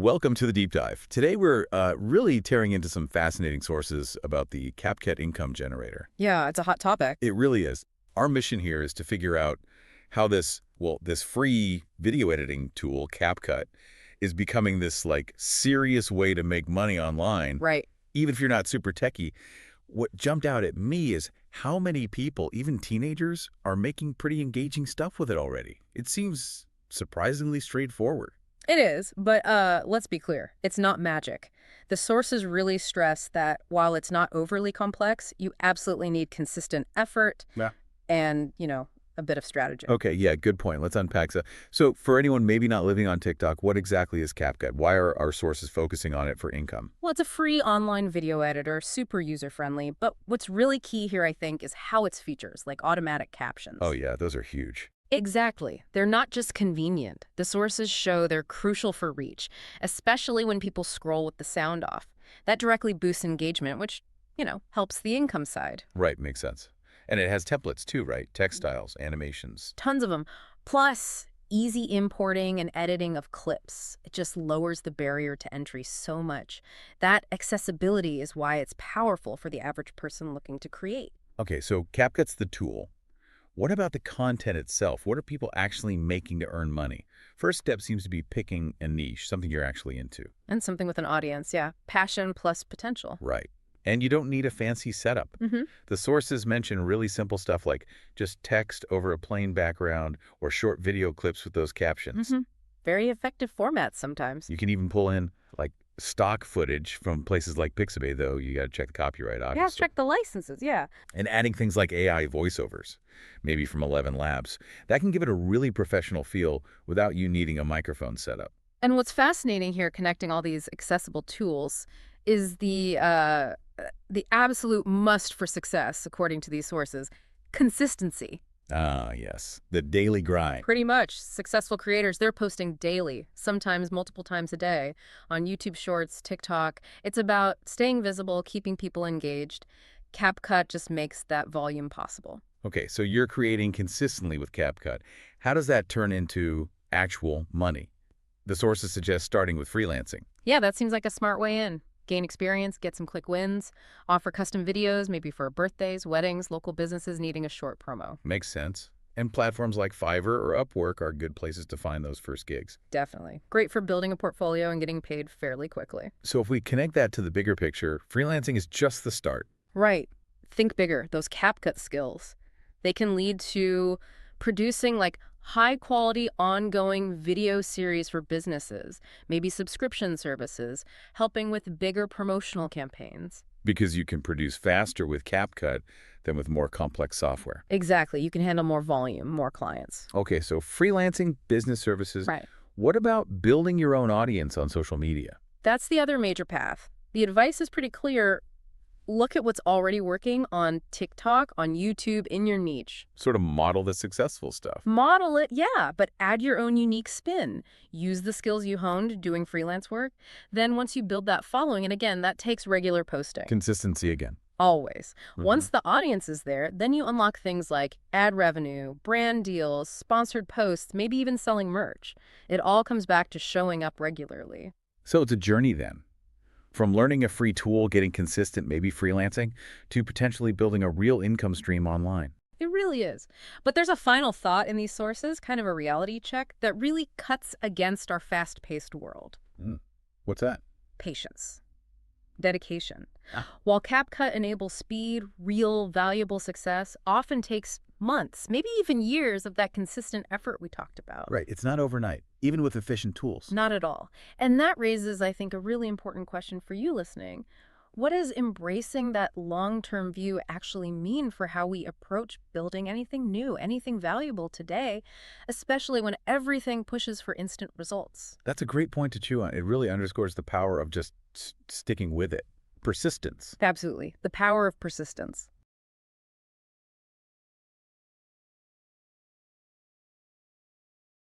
Welcome to the deep dive. Today we're really tearing into some fascinating sources about the CapCut income generator. Yeah, it's a hot topic. It really is. Our mission here is to figure out how this free video editing tool, CapCut, is becoming this serious way to make money online, Right. even if you're not super techie. What jumped out at me is how many people, even teenagers, are making pretty engaging stuff with it already. It seems surprisingly straightforward. It is, but let's be clear. It's not magic. The sources really stress that while it's not overly complex, you absolutely need consistent effort Yeah. and, a bit of strategy. Okay, yeah, good point. Let's unpack that. So for anyone maybe not living on TikTok, what exactly is CapCut? Why are our sources focusing on it for income? Well, it's a free online video editor, super user-friendly, but what's really key here, I think, is how its features, like automatic captions. Oh yeah, those are huge. Exactly. They're not just convenient. The sources show they're crucial for reach, especially when people scroll with the sound off. That directly boosts engagement, which, helps the income side. Right, makes sense. And it has templates too, right? Text styles, animations. Tons of them. Plus, easy importing and editing of clips. It just lowers the barrier to entry so much. That accessibility is why it's powerful for the average person looking to create. Okay, so CapCut's the tool. What about the content itself? What are people actually making to earn money? First step seems to be picking a niche, something you're actually into. And something with an audience, yeah. Passion plus potential. Right. And you don't need a fancy setup. Mm-hmm. The sources mention really simple stuff like just text over a plain background or short video clips with those captions. Mm-hmm. Very effective formats sometimes. You can even pull in stock footage from places like Pixabay, though you got to check the copyright, Yeah, obviously. check the licenses, yeah. And adding things like AI voiceovers, maybe from 11 Labs, that can give it a really professional feel without you needing a microphone setup. And what's fascinating here, connecting all these accessible tools, is the absolute must for success, according to these sources, consistency. Ah, yes, the daily grind. Pretty much. Successful creators, they're posting daily, sometimes multiple times a day, on YouTube Shorts, TikTok. It's about staying visible, keeping people engaged. CapCut just makes that volume possible. Okay, so you're creating consistently with CapCut. How does that turn into actual money? The sources suggest starting with freelancing. Yeah, that seems like a smart way in. Gain experience, get some quick wins, offer custom videos, maybe for birthdays, weddings, local businesses needing a short promo. Makes sense. And platforms like Fiverr or Upwork are good places to find those first gigs. Definitely. Great for building a portfolio and getting paid fairly quickly. So if we connect that to the bigger picture, freelancing is just the start. Right. Think bigger. Those CapCut skills. They can lead to producing high-quality, ongoing video series for businesses, maybe subscription services, helping with bigger promotional campaigns. Because you can produce faster with CapCut than with more complex software. Exactly. You can handle more volume, more clients. Okay, so freelancing, business services. Right. What about building your own audience on social media? That's the other major path. The advice is pretty clear. Look at what's already working on TikTok, on YouTube, in your niche. Sort of model the successful stuff. Model it, yeah, but add your own unique spin. Use the skills you honed doing freelance work. Then once you build that following, and again, that takes regular posting. Consistency again. Always. Once the audience is there, then you unlock things like ad revenue, brand deals, sponsored posts, maybe even selling merch. It all comes back to showing up regularly. So it's a journey then. From learning a free tool, getting consistent, maybe freelancing, to potentially building a real income stream online. It really is. But there's a final thought in these sources, kind of a reality check, that really cuts against our fast-paced world. What's that? Patience. Dedication. While CapCut enables speed, real, valuable success often takes months, maybe even years of that consistent effort we talked about. Right, it's not overnight, even with efficient tools. Not at all. And that raises, I think, a really important question for you listening. What does embracing that long-term view actually mean for how we approach building anything new, anything valuable today, especially when everything pushes for instant results? That's a great point to chew on. It really underscores the power of just sticking with it. Persistence. Absolutely. The power of persistence.